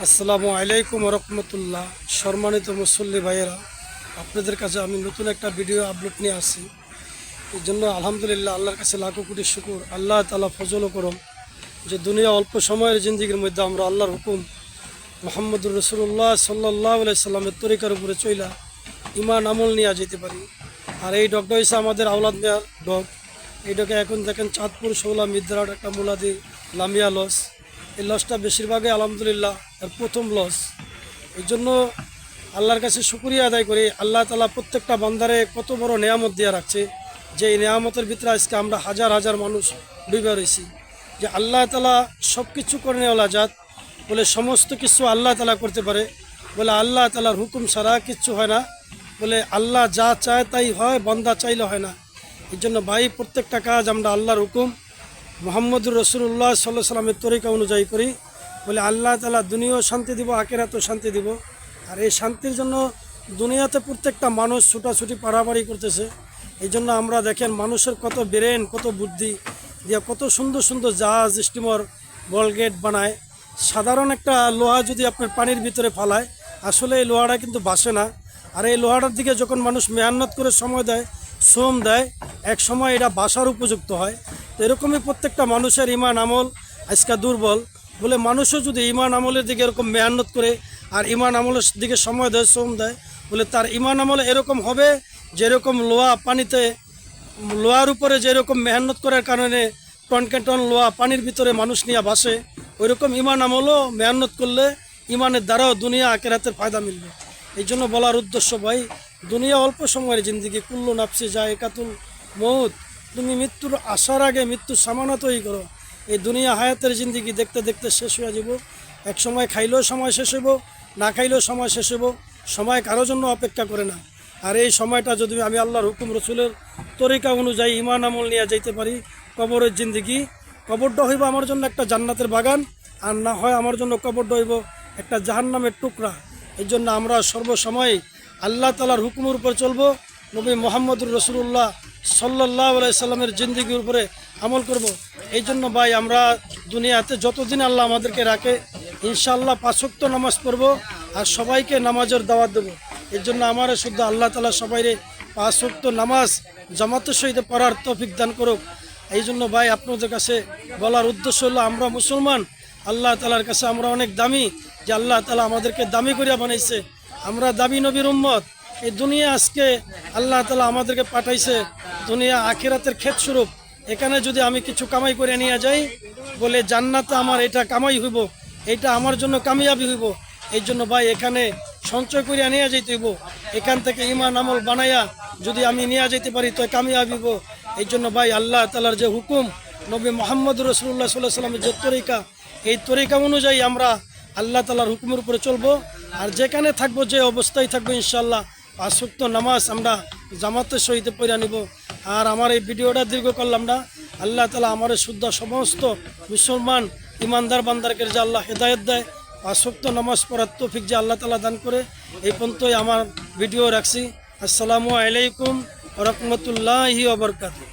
আসসালামু আলাইকুম রহমতুল্লাহ। সম্মানিত মুসল্লি ভাইয়েরা, আপনাদের কাছে আমি নতুন একটা ভিডিও আপলোড নিয়ে আসি। এই জন্য আলহামদুলিল্লাহ আল্লাহর কাছে লাখো কোটি শুকুর। আল্লাহ তাআলা ফজল করম যে দুনিয়া অল্প সময়ের জিন্দিগির মধ্যে আমরা আল্লাহর হুকুম মুহাম্মদুর রাসূলুল্লাহ সাল্লাল্লাহু আলাইহি সাল্লামের তরিকার উপরে চইলা ইমান আমল নিয়ে যেতে পারি। আর এই ডগটা হচ্ছে আমাদের আওলাদ মিয়ার ডগ। এই ডগে এখন দেখেন চাঁদপুর শৌলা মিদ্রাট একটা মুলাদি লামিয়া লস। এই লসটা বেশিরভাগই আলহামদুলিল্লাহ এর প্রথম লস। এই জন্য আল্লাহর কাছে শুকরিয়া আদায় করি। আল্লাহ তাআলা প্রত্যেকটা বান্দারে কত বড় নেয়ামত দিয়ে রাখছে, যে এই নেয়ামতের ভিতরে আজকে আমরা হাজার হাজার মানুষ ডুবে রয়েছি। যে আল্লাহ তাআলা সব কিছু করে নেওয়ালা জাত, বলে সমস্ত কিছু আল্লাহ তাআলা করতে পারে, বলে আল্লাহ তাআলার হুকুম ছাড়া কিচ্ছু হয় না, বলে আল্লাহ যা চায় তাই হয়, বান্দা চাইলে হয় না। এই জন্য ভাই প্রত্যেকটা কাজ আমরা আল্লাহর হুকুম মুহাম্মদুর রাসূলুল্লাহ সাল্লাল্লাহু আলাইহি সাল্লামের তরিকা অনুযায়ী করি, বলে আল্লাহ তাআলা দুনিয়াও শান্তি দিব, আখিরাতেও শান্তি দিব। আর এই শান্তির জন্য দুনিয়াতে প্রত্যেকটা মানুষ ছুটাছুটি পারাপারি করতেছে। এই জন্য আমরা দেখেন মানুষের কত ব্রেন, কত বুদ্ধি দিয়ে কত সুন্দর সুন্দর জাহাজ, স্টিমার, বলগেট বানায়। সাধারণ একটা লোহা যদি আপনার পানির ভিতরে ফালায়, আসলে এই লোহাটা কিন্তু ভাসে না। আর এই লোহাটার দিকে যখন মানুষ মেহনত করে সময় দেয়, শ্রম দেয়, এক সময় এটা বাসার উপযুক্ত হয়। তো এরকমই প্রত্যেকটা মানুষের ইমান আমল আজকে দুর্বল, বলে মানুষও যদি ইমান আমলের দিকে এরকম মেহনত করে আর ইমান আমলের দিকে সময় দেয়, শ্রম দেয়, বলে তার ইমান আমল এরকম হবে যেরকম লোহা পানিতে, লোহার উপরে যেরকম মেহনত করার কারণে টনকে টন লোহা পানির ভিতরে মানুষ নিয়ে ভাসে, ওইরকম ইমান আমলও মেহনত করলে ইমানের দ্বারাও দুনিয়া আখিরাতের ফায়দা মিলবে। এই জন্য বলার উদ্দেশ্য ভাই, দুনিয়া অল্প সময়ের জিন্দিগি, কুল্লু নাফসি যায়কাতুল মউত। তুমি মৃত্যুর আসার আগে মৃত্যুর সামানাতই করো। এই দুনিয়া হায়াতের জিন্দিগি দেখতে দেখতে শেষ হয়ে যাব। এক সময় খাইলেও সময় শেষ হইব, না খাইলেও সময় শেষ হইব। সময় কারোর জন্য অপেক্ষা করে না। আর এই সময়টা যদি আমি আল্লাহর হুকুম রসুলের তরিকা অনুযায়ী ইমান আমল নিয়ে যাইতে পারি, কবরের জিন্দিগি, কবরটা হইব আমার জন্য একটা জান্নাতের বাগান, আর না হয় আমার জন্য কবরটা হইব একটা জাহান্নামের টুকরা। এই জন্য আমরা সর্বসময় আল্লাহ তাআলার হুকুমের উপর চলবো, নবী মুহাম্মদুর রাসূলুল্লাহ সাল্লাল্লাহু আলাইহি সাল্লামের জিন্দিগির উপরে আমল করব। এই জন্য ভাই আমরা দুনিয়াতে যতদিন আল্লাহ আমাদেরকে রাখে, ইনশাআল্লাহ 5 ওয়াক্ত নামাজ পড়ব আর সবাইকে নামাজের দাওয়াত দেবো। এর জন্য আমার শুদ্ধ আল্লাহ তাআলা সবাইরে 5 ওয়াক্ত নামাজ জামাতের সহিত পড়ার তৌফিক দান করুক। এই জন্য ভাই আপনাদের কাছে বলার উদ্দেশ্য হলো, আমরা মুসলমান, আল্লাহ তাআলার কাছে আমরা অনেক দামি, যে আল্লাহ তাআলা আমাদেরকে দামি করিয়া বানাইছে। আমরা দামি নবীর উম্মত। এই দুনিয়া আজকে আল্লাহ তাআলা আমাদেরকে পাঠাইছে দুনিয়া আখিরাতের ক্ষেত স্বরূপ। এখানে যদি আমি কিছু কামাই করে নিয়ে যাই, বলে জান্নাতে আমার এটা কামাই হইব, এটা আমার জন্য কামিয়াবি হইব। এই জন্য ভাই এখানে সঞ্চয় করিয়া নিয়ে যাইতে হইব। এখান থেকে ইমান আমল বানাইয়া যদি আমি নিয়ে যেতে পারি তো কামিয়াবি হইব। এই জন্য ভাই আল্লাহ তাআলার যে হুকুম, নবী মুহাম্মদুর রাসূলুল্লাহ সাল্লাল্লাহু আলাইহি সাল্লামের যে তরিকা, এই তরিকা অনুযায়ী আমরা আল্লাহ তাআলার হুকুমের উপরে চলবো। আর যেখানে থাকবো, যে অবস্থায় থাকবো, ইনশাআল্লাহ 5 ওয়াক্ত নামাজ আমরা জামাতের সহিত পড়া নিব। আর আমার এই ভিডিওটা দীর্ঘ করলাম না। আল্লাহ তাআলা আমার শুদ্ধ সমস্ত মুসলমান ইমানদার বান্দারকে যে আল্লাহ হেদায়েত দেয়, 5 ওয়াক্ত নামাজ পড়ার তৌফিক যে আল্লাহ তাআলা দান করে। এই পর্যন্তই আমার ভিডিও রাখছি। আসসালামু আলাইকুম ওয়া রাহমাতুল্লাহি ওয়া বারাকাতুহু।